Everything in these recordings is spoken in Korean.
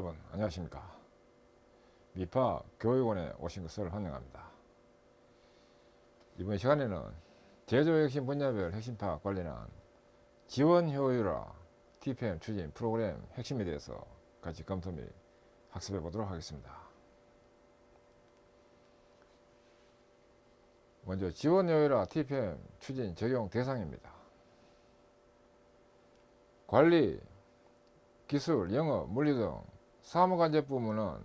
여러분 안녕하십니까. 미파 교육원에 오신 것을 환영합니다. 이번 시간에는 제조 핵심 분야별 핵심 파악 관련한 지원 효율화 TPM 추진 프로그램 핵심에 대해서 같이 검토 및 학습해 보도록 하겠습니다. 먼저 지원 효율화 TPM 추진 적용 대상입니다. 관리, 기술, 영업, 물리 등 사무간접 부문은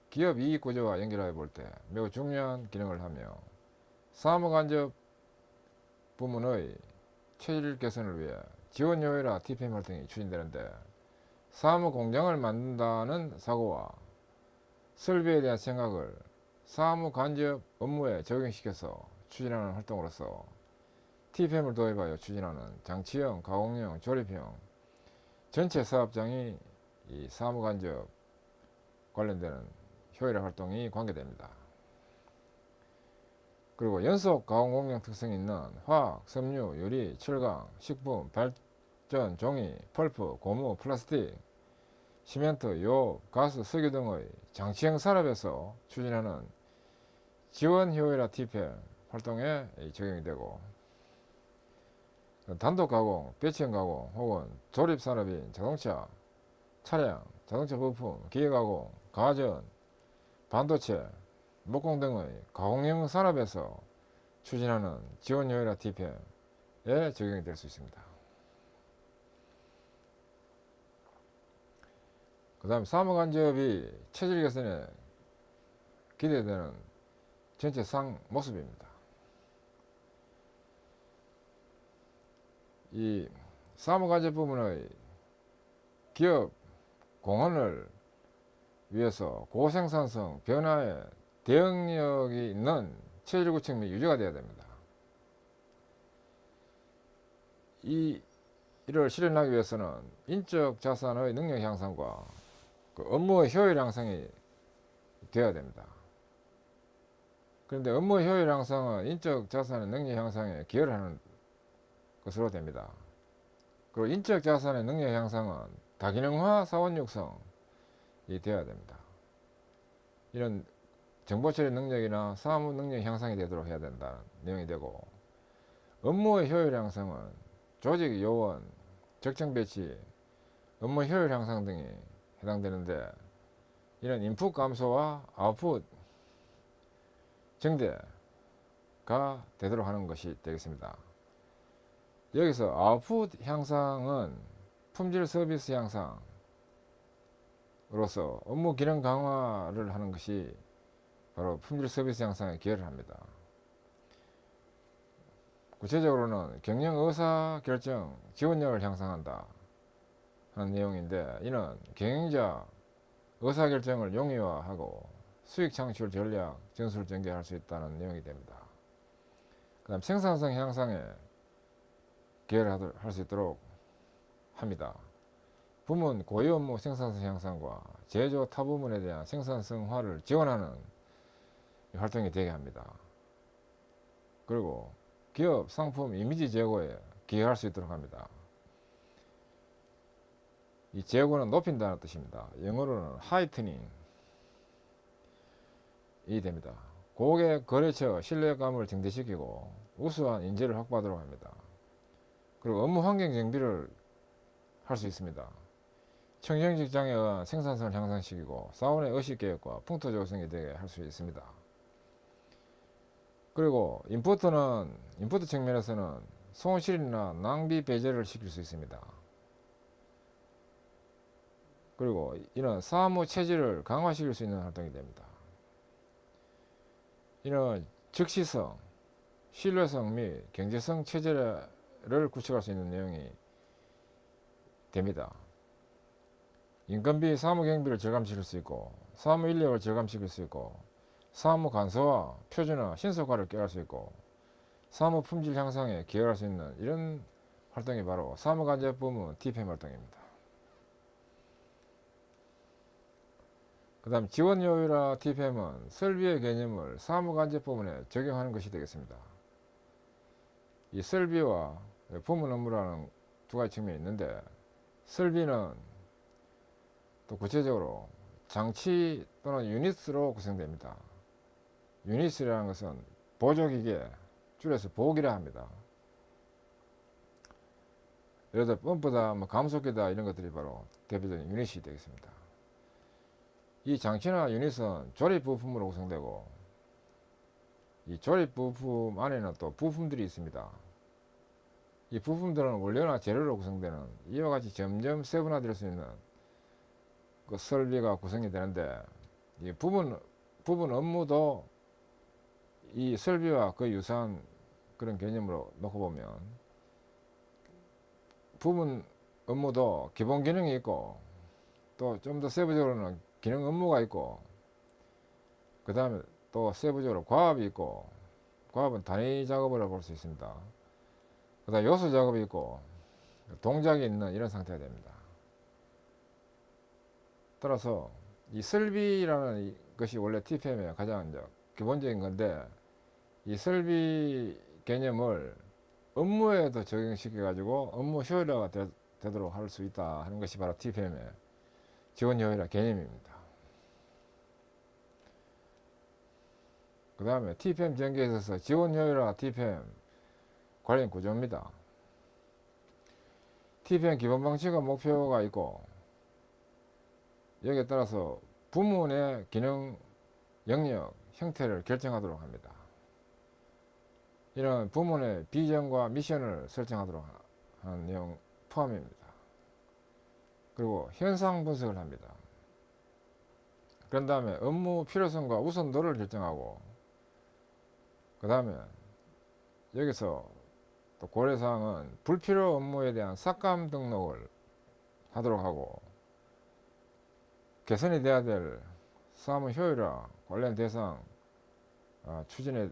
기업 이익 구조와 연결해 볼 때 매우 중요한 기능을 하며 사무간접 부문의 체질 개선을 위해 지원 효율화 TPM 활동이 추진되는데, 사무 공장을 만든다는 사고와 설비에 대한 생각을 사무 간접 업무에 적용시켜서 추진하는 활동으로서 TPM을 도입하여 추진하는 장치형, 가공형, 조립형 전체 사업장이 이 사무 간접 관련되는 효율화 활동이 관계됩니다. 그리고 연속 가공 공정 특성이 있는 화학, 섬유, 유리, 철강, 식품, 발전, 종이, 펄프, 고무, 플라스틱, 시멘트, 유업, 가스, 석유 등의 장치형 산업에서 추진하는 지원 효율화 TPM 활동에 적용이 되고, 단독 가공, 배치형 가공 혹은 조립 산업인 자동차, 차량, 자동차 부품, 기계 가공, 가전, 반도체, 목공 등의 가공형 산업에서 추진하는 지원 효율화 TPM에 적용이 될 수 있습니다. 그 다음 사무간접이 체질 개선에 기대되는 전체 상 모습입니다. 이 사무간접 부문의 기업 공헌을 위해서 고생산성 변화에 대응력이 있는 체질 구축 및 유지가 되어야 됩니다. 이를 실현하기 위해서는 인적 자산의 능력 향상과 업무의 효율 향상이 되어야 됩니다. 그런데 업무의 효율 향상은 인적 자산의 능력 향상에 기여를 하는 것으로 됩니다. 그리고 인적 자산의 능력 향상은 다기능화 사원 육성이 되어야 됩니다. 이런 정보 처리 능력이나 사무 능력 향상이 되도록 해야 된다는 내용이 되고, 업무의 효율 향상은 조직 요원, 적정 배치, 업무 효율 향상 등이 해당되는데, 이런 인풋 감소와 아웃풋 증대가 되도록 하는 것이 되겠습니다. 여기서 아웃풋 향상은 품질 서비스 향상으로서 업무 기능 강화를 하는 것이 바로 품질 서비스 향상에 기여를 합니다. 구체적으로는 경영 의사 결정 지원력을 향상한다 하는 내용인데, 이는 경영자 의사 결정을 용이화하고 수익 창출 전략 전술 전개할 수 있다는 내용이 됩니다. 그 다음 생산성 향상에 기여를 할 수 있도록 합니다. 부문 고유 업무 생산성 향상과 제조 타 부문에 대한 생산성화를 지원하는 활동이 되게 합니다. 그리고 기업 상품 이미지 제고에 기여할 수 있도록 합니다. 이 제고는 높인다는 뜻입니다. 영어로는 하이트닝이 됩니다. 고객 거래처 신뢰감을 증대시키고 우수한 인재를 확보하도록 합니다. 그리고 업무 환경 정비를 할 수 있습니다. 청정 직장에 의한 생산성을 향상시키고 사원의 의식 계획과 풍토 조성이 되게 할 수 있습니다. 그리고 인푸트 측면에서는 손실이나 낭비 배제를 시킬 수 있습니다. 그리고 이는 사무 체질을 강화시킬 수 있는 활동이 됩니다. 이는 즉시성, 신뢰성 및 경제성 체제를 구축할 수 있는 내용이 됩니다. 인건비, 사무 경비를 절감시킬 수 있고, 사무 인력을 절감시킬 수 있고, 사무 간소화, 표준화, 신속화를 꾀할 수 있고, 사무 품질 향상에 기여할 수 있는 이런 활동이 바로 사무간접 부문 TPM 활동입니다. 그 다음 지원 효율화 TPM은 설비의 개념을 사무간접 부문에 적용하는 것이 되겠습니다. 이 설비와 부문 업무라는 두 가지 측면이 있는데, 설비는 또 구체적으로 장치 또는 유닛으로 구성됩니다. 유닛이라는 것은 보조기계, 줄여서 보기라 합니다. 예를 들어 펌프다, 뭐 감속기다 이런 것들이 바로 대표적인 유닛이 되겠습니다. 이 장치나 유닛은 조립 부품으로 구성되고, 이 조립 부품 안에는 또 부품들이 있습니다. 이 부품들은 원료나 재료로 구성되는 이와 같이 점점 세분화될 수 있는 그 설비가 구성이 되는데, 이 부분 업무도 이 설비와 거의 유사한 그런 개념으로 놓고 보면, 부분 업무도 기본 기능이 있고, 또 좀 더 세부적으로는 기능 업무가 있고, 그 다음에 또 세부적으로 과압이 있고, 과압은 단위 작업이라고 볼 수 있습니다. 그 다음 요소 작업이 있고, 동작이 있는 이런 상태가 됩니다. 따라서 이 설비라는 것이 원래 TPM의 가장 이제 기본적인 건데, 이 설비 개념을 업무에도 적용시켜 가지고 업무 효율화가 되도록 할 수 있다 하는 것이 바로 TPM의 지원 효율화 개념입니다. 그 다음에 TPM 전개에 있어서 지원 효율화 TPM 관련 구조입니다. TPM 기본 방식과 목표가 있고, 여기에 따라서 부문의 기능, 영역, 형태를 결정하도록 합니다. 이런 부문의 비전과 미션을 설정하도록 하는 내용 포함입니다. 그리고 현상 분석을 합니다. 그런 다음에 업무 필요성과 우선도를 결정하고, 그 다음에 여기서 또 고려사항은 불필요 업무에 대한 삭감 등록을 하도록 하고, 개선이 돼야 될 사무 효율화 관련 대상 추진에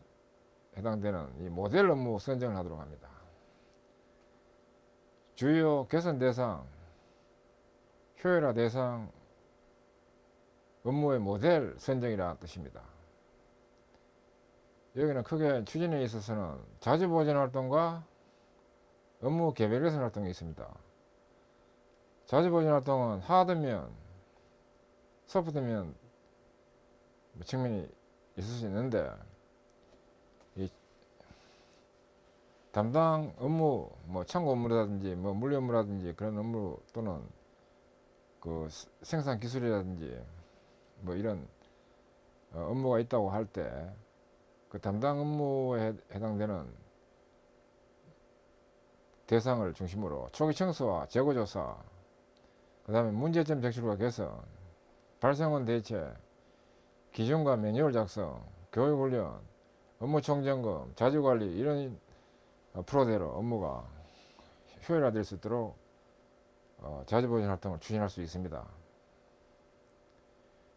해당되는 이 모델 업무 선정을 하도록 합니다. 주요 개선 대상, 효율화 대상 업무의 모델 선정이라는 뜻입니다. 여기는 크게 추진에 있어서는 자주보전 활동과 업무 개별 개선 활동이 있습니다. 자주보전 활동은 하드면, 소프트면 측면이 있을 수 있는데, 이 담당 업무, 뭐 창고 업무라든지 뭐 물류 업무라든지 그런 업무, 또는 그 생산 기술이라든지 뭐 이런 업무가 있다고 할 때, 그 담당 업무에 해당되는 대상을 중심으로 초기 청소와 재고 조사, 그 다음에 문제점 적출과 개선, 발생원 대체, 기준과 매뉴얼 작성, 교육 훈련, 업무 총점검, 자주관리, 이런 프로대로 업무가 효율화될 수 있도록 자주보전 활동을 추진할 수 있습니다.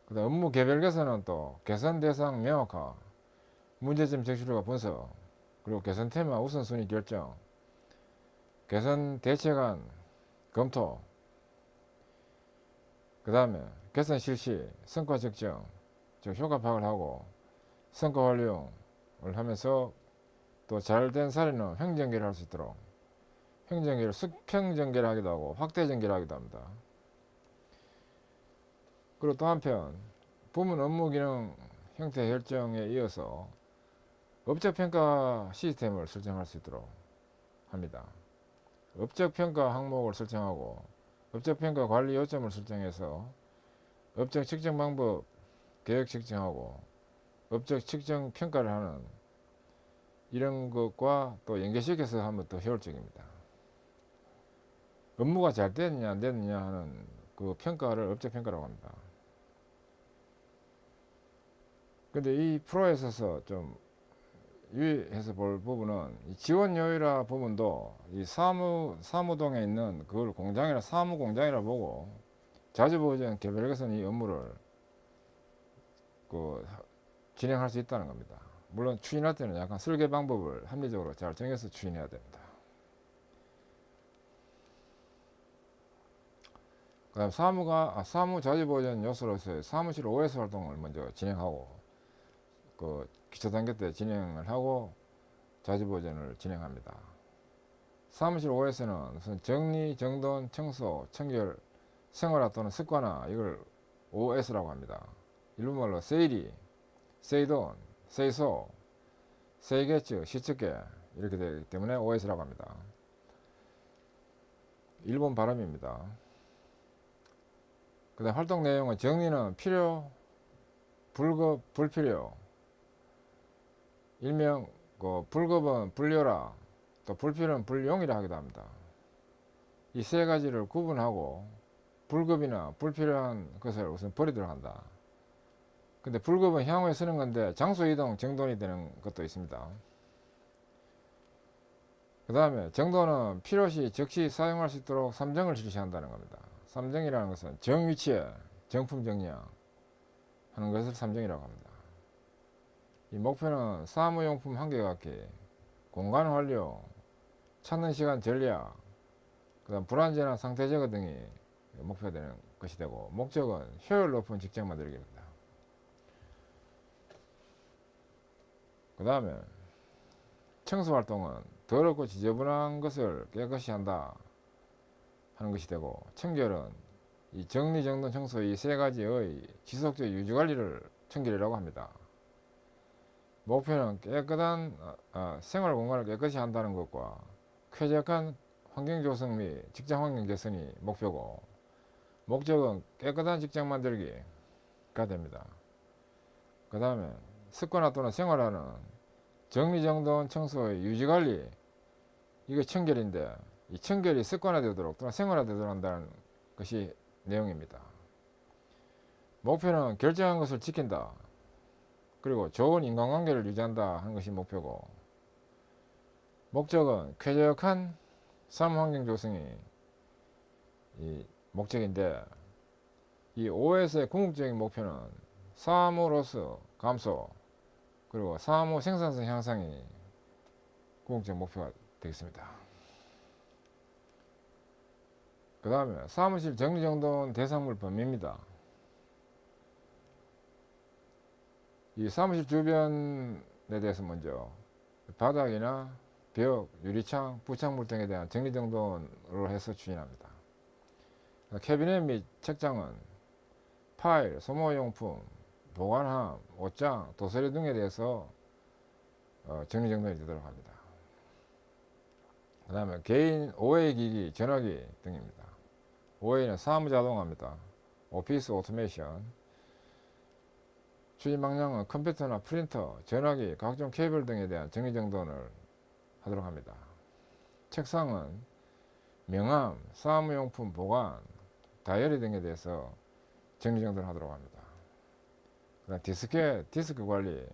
그 다음 업무 개별 개선은 또 개선 대상 명확화, 문제점 적출과 분석, 그리고 개선 테마 우선순위 결정, 개선 대책안 검토, 그 다음에 개선 실시, 성과 측정, 즉 효과 파악을 하고 성과 활용을 하면서, 또 잘된 사례는 횡전계를 할 수 있도록 횡전계를 수평전개를 하기도 하고 확대전개를 하기도 합니다. 그리고 또 한편 부문 업무 기능 형태 결정에 이어서 업적평가 시스템을 설정할 수 있도록 합니다. 업적평가 항목을 설정하고 업적평가 관리 요점을 설정해서 업적 측정 방법 계획 측정하고 업적 측정 평가를 하는 이런 것과 또 연계시켜서 하면 더 효율적입니다. 업무가 잘 됐느냐 안 됐느냐 하는 그 평가를 업적 평가라고 합니다. 근데 이 프로에 있어서 좀 유의해서 볼 부분은 이 지원 효율화 부분도 이 사무동에 있는 그걸 공장이나 사무 공장이라 보고 자주보전 개별 개선 이 업무를 그 진행할 수 있다는 겁니다. 물론 추진할 때는 약간 설계 방법을 합리적으로 잘 정해서 추진해야 됩니다. 그 다음 사무 자주보전 요소로서의 사무실 OS 활동을 먼저 진행하고, 그 기초 단계 때 진행을 하고 자주보전을 진행합니다. 사무실 OS는 무슨 정리, 정돈, 청소, 청결, 생활화 또는 습관화, 이걸 OS라고 합니다. 일본말로 세이리, 세이돈, 세이소, 세이게츠, 시츠게 이렇게 되기 때문에 OS라고 합니다. 일본 발음입니다. 그 다음 활동 내용은 정리는 필요, 불급, 불필요, 일명 불급은 불려라, 또 불필요는 불용이라 하기도 합니다. 이 세 가지를 구분하고 불급이나 불필요한 것을 우선 버리도록 한다. 근데 불급은 향후에 쓰는 건데 장소 이동 정돈이 되는 것도 있습니다. 그 다음에 정돈은 필요시 즉시 사용할 수 있도록 삼정을 실시한다는 겁니다. 삼정이라는 것은 정위치에 정품 정량 하는 것을 삼정이라고 합니다. 이 목표는 사무용품 한계각기, 공간 활용, 찾는 시간 전략, 그 다음 불안전한 상태 제거 등이 목표가 되는 것이 되고, 목적은 효율 높은 직장 만들기입니다. 그 다음에 청소활동은 더럽고 지저분한 것을 깨끗이 한다 하는 것이 되고, 청결은 이 정리정돈 청소 이 세 가지의 지속적 유지관리를 청결이라고 합니다. 목표는 깨끗한 생활 공간을 깨끗이 한다는 것과 쾌적한 환경 조성 및 직장 환경 개선이 목표고, 목적은 깨끗한 직장 만들기가 됩니다. 그 다음에 습관화 또는 생활화는 정리정돈 청소의 유지관리, 이게 청결인데 이 청결이 습관화되도록 또는 생활화되도록 한다는 것이 내용입니다. 목표는 결정한 것을 지킨다, 그리고 좋은 인간관계를 유지한다 하는 것이 목표고, 목적은 쾌적한 사무환경 조성이 이 목적인데, 이 OS의 궁극적인 목표는 사무 로스 감소, 그리고 사무 생산성 향상이 궁극적 목표가 되겠습니다. 그 다음에 사무실 정리정돈 대상물 범위입니다. 이 사무실 주변에 대해서 먼저 바닥이나 벽, 유리창, 부착물 등에 대한 정리정돈으로 해서 추진합니다. 캐비넷 및 책장은 파일, 소모용품, 보관함, 옷장, 도서리 등에 대해서 정리정돈이 되도록 합니다. 그 다음에 개인 OA 기기, 전화기 등입니다. OA는 사무자동화입니다. 오피스 오토메이션. 추진 방향은 컴퓨터나 프린터, 전화기, 각종 케이블 등에 대한 정리정돈을 하도록 합니다. 책상은 명함, 사무용품 보관, 다이어리 등에 대해서 정리정돈을 하도록 합니다. 그다음 디스크 관리,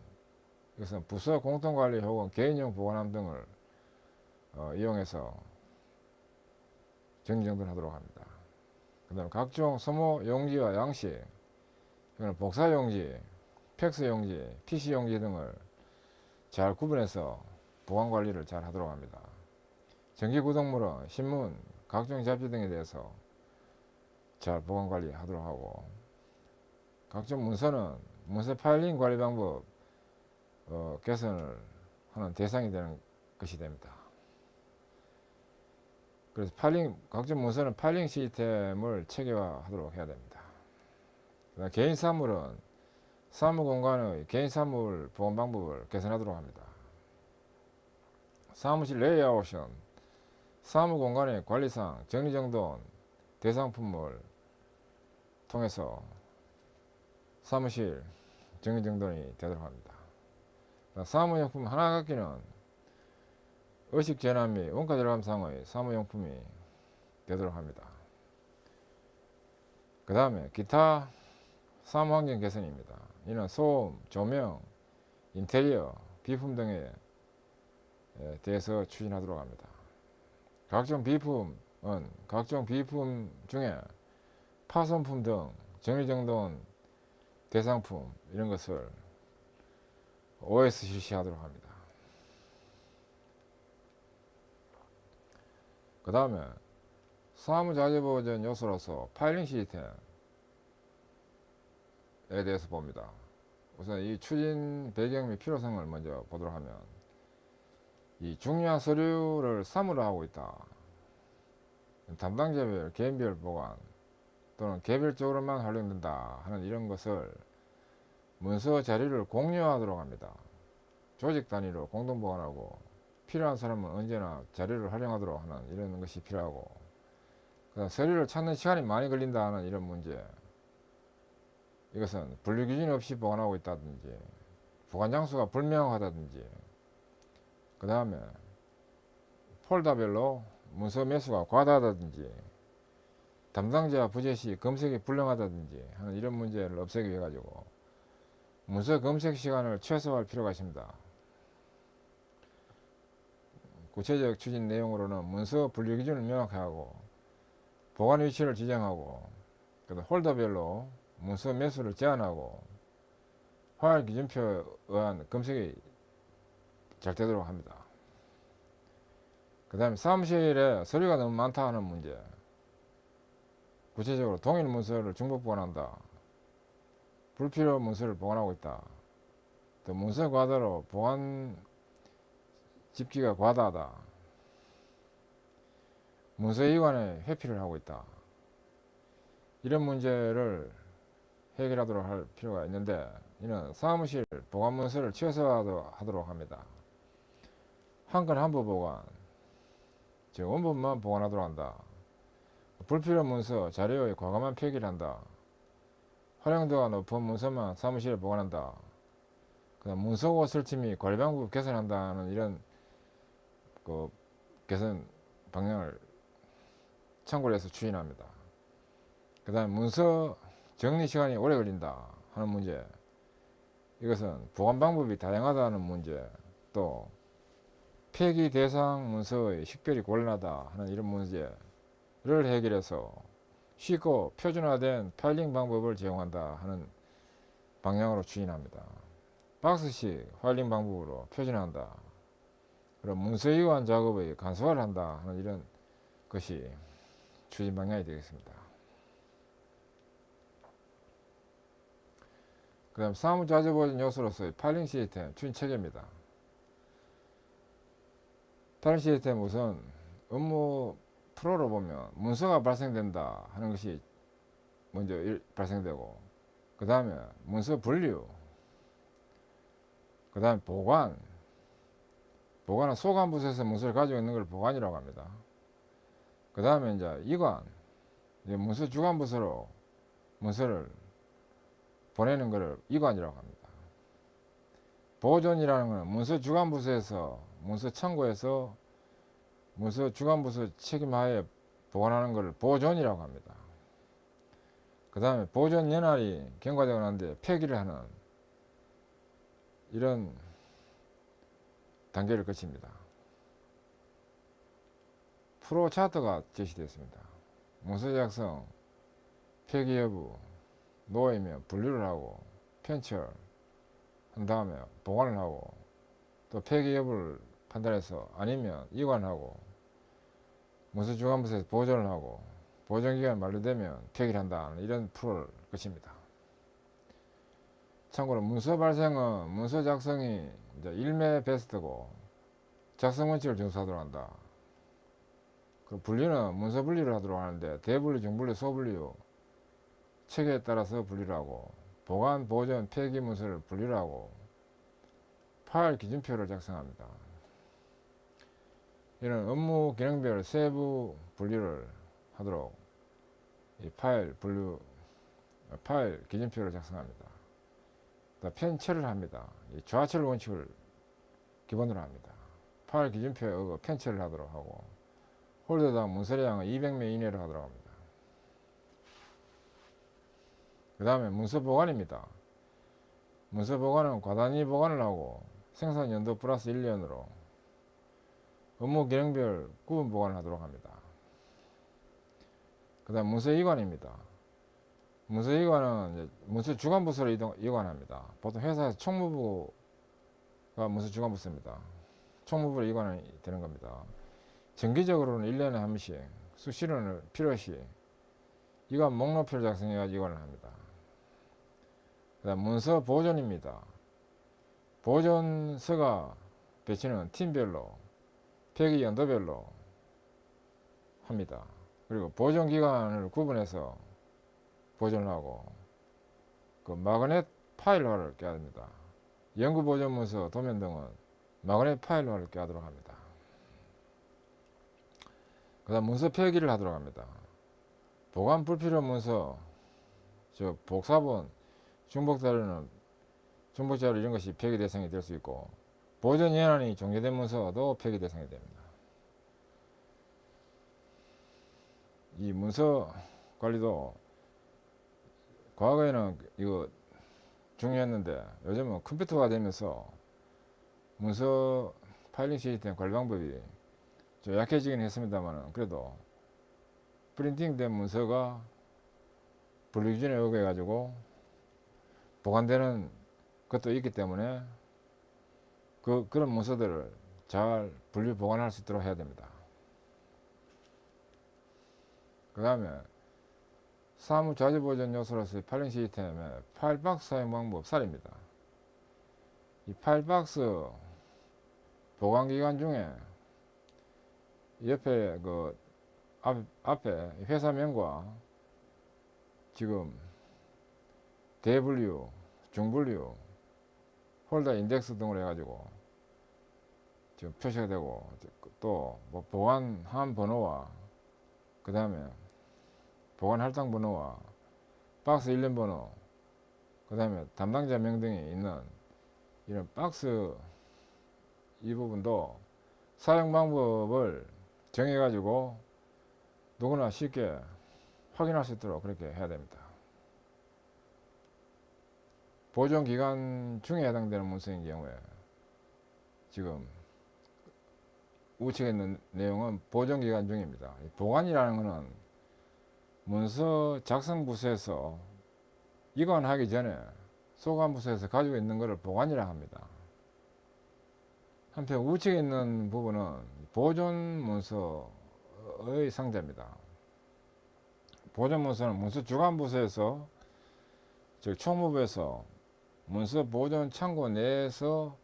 이것은 부서 공통관리 혹은 개인용 보관함 등을 이용해서 정리정돈을 하도록 합니다. 그 다음 각종 소모 용지와 양식, 이거는 복사용지, 팩스용지, PC용지 등을 잘 구분해서 보관관리를 잘 하도록 합니다. 전기구동물은 신문, 각종 잡지 등에 대해서 잘 보관관리 하도록 하고, 각종 문서는 문서 파일링 관리 방법 개선을 하는 대상이 되는 것이 됩니다. 그래서 각종 문서는 파일링 시스템을 체계화하도록 해야 됩니다. 개인 사물은 사무공간의 개인 사물 보관 방법을 개선하도록 합니다. 사무실 레이아웃은 사무공간의 관리상 정리정돈 대상품을 통해서 사무실 정리정돈이 되도록 합니다. 사무용품 하나 갖기는 의식 전환 및 원가 절감상의 사무용품이 되도록 합니다. 그 다음에 기타 사무환경 개선입니다. 이는 소음, 조명, 인테리어, 비품 등에 대해서 추진하도록 합니다. 각종 비품은 각종 비품 중에 파손품 등 정리정돈 대상품 이런 것을 OS 실시하도록 합니다. 그 다음에 사무자재보전 요소로서 파일링 시스템에 대해서 봅니다. 우선 이 추진 배경 및 필요성을 먼저 보도록 하면, 이 중요한 서류를 사무로 하고 있다. 담당자별 개인별 보관, 또는 개별적으로만 활용된다 하는 이런 것을 문서 자료를 공유하도록 합니다. 조직 단위로 공동 보관하고 필요한 사람은 언제나 자료를 활용하도록 하는 이런 것이 필요하고, 서류를 찾는 시간이 많이 걸린다 하는 이런 문제, 이것은 분류 기준 없이 보관하고 있다든지 보관 장소가 불명확하다든지, 그 다음에 폴더별로 문서 매수가 과다하다든지 담당자 부재 시 검색이 불능하다든지 하는 이런 문제를 없애기 위해 가지고 문서 검색 시간을 최소화할 필요가 있습니다. 구체적 추진 내용으로는 문서 분류 기준을 명확하고 보관 위치를 지정하고, 홀더별로 문서 매수를 제한하고 파일 기준표에 의한 검색이 잘 되도록 합니다. 그 다음에 사무실에 서류가 너무 많다 하는 문제, 구체적으로 동일 문서를 중복 보관한다, 불필요 문서를 보관하고 있다, 또 문서 과다로 보관 집기가 과다하다, 문서 이관에 회피를 하고 있다, 이런 문제를 해결하도록 할 필요가 있는데, 이는 사무실 보관 문서를 최소화하도록 합니다. 한 건 한부 보관, 즉 원본만 보관하도록 한다. 불필요 문서 자료의 과감한 폐기를 한다. 활용도가 높은 문서만 사무실에 보관한다. 그다음 문서고 설치 및 관리 방법 개선한다는 이런 개선 방향을 참고를 해서 추진합니다. 그 다음에 문서 정리 시간이 오래 걸린다 하는 문제, 이것은 보관 방법이 다양하다는 문제, 또 폐기 대상 문서의 식별이 곤란하다 하는 이런 문제를 해결해서 쉽고 표준화된 파일링 방법을 제공한다 하는 방향으로 추진합니다. 박스식 파일링 방법으로 표준화한다. 그럼 문서 이관 작업의 간소화를 한다 하는 이런 것이 추진 방향이 되겠습니다. 그 다음 사무자재 보존 요소로서의 파일링 시스템 추진 체계입니다. 파일링 시스템 우선 업무 프로로 보면 문서가 발생된다 하는 것이 먼저 발생되고, 그 다음에 문서 분류, 그 다음에 보관은 소관 부서에서 문서를 가지고 있는 걸 보관이라고 합니다. 그 다음에 이제 이관, 문서 주관 부서로 문서를 보내는 것을 이관이라고 합니다. 보존이라는 것은 문서 주관 부서에서 문서 창고에서 문서 주관 부서 책임하에 보관하는 것을 보존이라고 합니다. 그 다음에 보존 연할이 경과되고 난데 폐기를 하는 이런 단계를 거칩니다. 프로 차트가 제시되었습니다. 문서 작성, 폐기 여부, 놓이면 분류를 하고 편철 한 다음에 보관을 하고, 또 폐기 여부를 판단해서 아니면 이관하고, 문서 주관부서에서 보존을 하고 보존기간 만료되면 폐기를 한다, 이런 프로를 거칩니다. 참고로 문서 발생은 문서 작성이 이제 1매 베스트고 작성 원칙을 준수하도록 한다. 그 분류는 문서 분리를 하도록 하는데 대분류, 중분류, 소분류 체계에 따라서 분리를 하고, 보관, 보존, 폐기 문서를 분리를 하고 파일 기준표를 작성합니다. 이런 업무 기능별 세부 분류를 하도록 이 파일 기준표를 작성합니다. 편철을 합니다. 이 좌철 원칙을 기본으로 합니다. 파일 기준표에 의거 편철을 하도록 하고, 홀더당 문서량은 200매 이내로 하도록 합니다. 그 다음에 문서 보관입니다. 문서 보관은 과단위 보관을 하고 생산 연도 플러스 1년으로 업무 기능별 구분 보관을 하도록 합니다. 그 다음 문서 이관입니다. 문서 이관은 문서 주관부서로 이관합니다. 보통 회사에서 총무부가 문서 주관부서입니다. 총무부로 이관이 되는 겁니다. 정기적으로는 1년에 한 번씩 수시로는 필요시 이관 목록표를 작성해서 이관을 합니다. 그 다음 문서 보존입니다. 보존서가 배치는 팀별로 폐기 연도별로 합니다. 그리고 보존 기간을 구분해서 보존을 하고 그 마그넷 파일화를 껴야 됩니다. 연구 보존 문서, 도면 등은 마그넷 파일화를 껴도록 합니다. 그 다음 문서 폐기를 하도록 합니다. 보관 불필요 문서, 즉 복사본, 중복자료는 중복자료 이런 것이 폐기 대상이 될 수 있고, 보존 예난이 종료된 문서도 폐기 대상이 됩니다. 이 문서 관리도 과거에는 이거 중요했는데 요즘은 컴퓨터가 되면서 문서 파일링 시스템 관리 방법이 좀 약해지긴 했습니다만, 그래도 프린팅된 문서가 분리기준에 의거해 가지고 보관되는 것도 있기 때문에 그런 문서들을 잘 분리 보관할 수 있도록 해야 됩니다. 그 다음에 사무 자주 보존 요소로서의 파일링 시스템의 파일박스 사용 방법 4입니다. 이 파일박스 보관 기간 중에 옆에 그 앞에 회사명과 지금 대분류, 중분류, 홀더 인덱스 등으로 해가지고 지금 표시가 되고, 또 뭐 보관한 번호와 그 다음에 보관 할당 번호와 박스 일련 번호, 그 다음에 담당자 명등이 있는 이런 박스 이 부분도 사용 방법을 정해가지고 누구나 쉽게 확인할 수 있도록 그렇게 해야 됩니다. 보존 기간 중에 해당되는 문서인 경우에 지금 우측에 있는 내용은 보존 기간 중입니다. 보관이라는 것은 문서 작성 부서에서 이관하기 전에 소관 부서에서 가지고 있는 것을 보관이라 합니다. 한편 우측에 있는 부분은 보존 문서의 상자입니다. 보존 문서는 문서 주관 부서에서, 즉 총무부에서 문서 보존 창고 내에서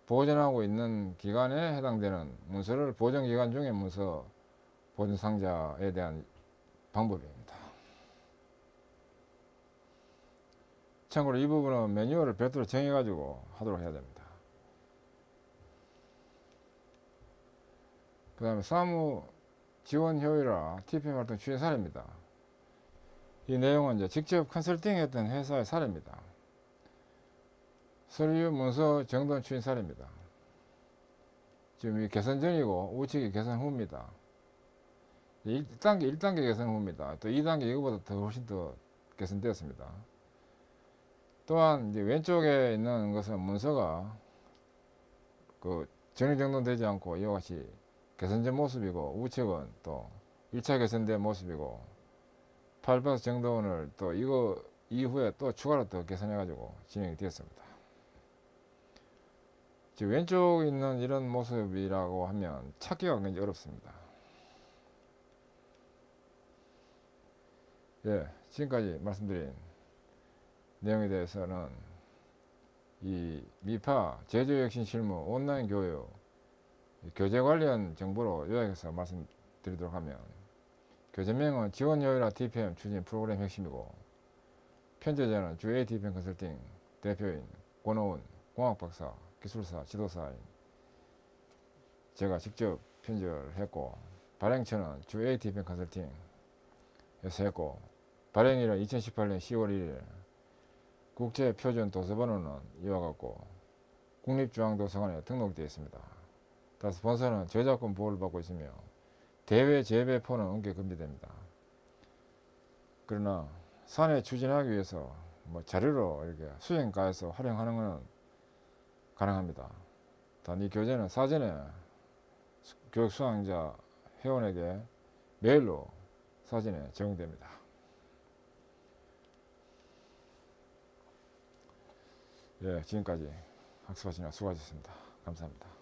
보존하고 있는 기간에 해당되는 문서를 보존 기간 중에 문서 보존 상자에 대한 방법입니다. 참고로 이 부분은 매뉴얼을 별도로 정해가지고 하도록 해야 됩니다. 그 다음에 사무 지원 효율화 TPM 활동 추진 사례입니다. 이 내용은 이제 직접 컨설팅 했던 회사의 사례입니다. 서류 문서 정돈 추진 사례입니다. 지금 이 개선 전이고 우측이 개선 후입니다. 1단계 개선 후입니다. 또 2단계 이거보다 더 훨씬 더 개선되었습니다. 또한 이제 왼쪽에 있는 것은 문서가 그 정리 정돈되지 않고 이와 같이 개선된 모습이고, 우측은 또 1차 개선된 모습이고, 파일박스 정돈을 또 이거 이후에 또 추가로 또 개선해 가지고 진행이 되었습니다. 지금 왼쪽에 있는 이런 모습이라고 하면 찾기가 굉장히 어렵습니다. 예, 지금까지 말씀드린 내용에 대해서는 이 미파 제조혁신 실무 온라인 교육 교재 관련 정보로 요약해서 말씀드리도록 하면, 교재명은 지원효율화 TPM 추진 프로그램 핵심이고, 편제자는 주 A TPM 컨설팅 대표인 권오은 공학박사, 기술사, 지도사인 제가 직접 편집을 했고, 발행처는 주 A TPM 컨설팅에서 했고, 발행일은 2018년 10월 1일, 국제표준 도서번호는 이와 같고 국립중앙도서관에 등록되어 있습니다. 따라서 본서는 저작권 보호를 받고 있으며 대외 재배포는 은폐 금지됩니다. 그러나 사내 추진하기 위해서 뭐 자료로 이렇게 수행가에서 활용하는 것은 가능합니다. 단 이 교재는 사전에 교육 수강자 회원에게 메일로 사전에 제공됩니다. 예, 지금까지 학습하시느라 수고하셨습니다. 감사합니다.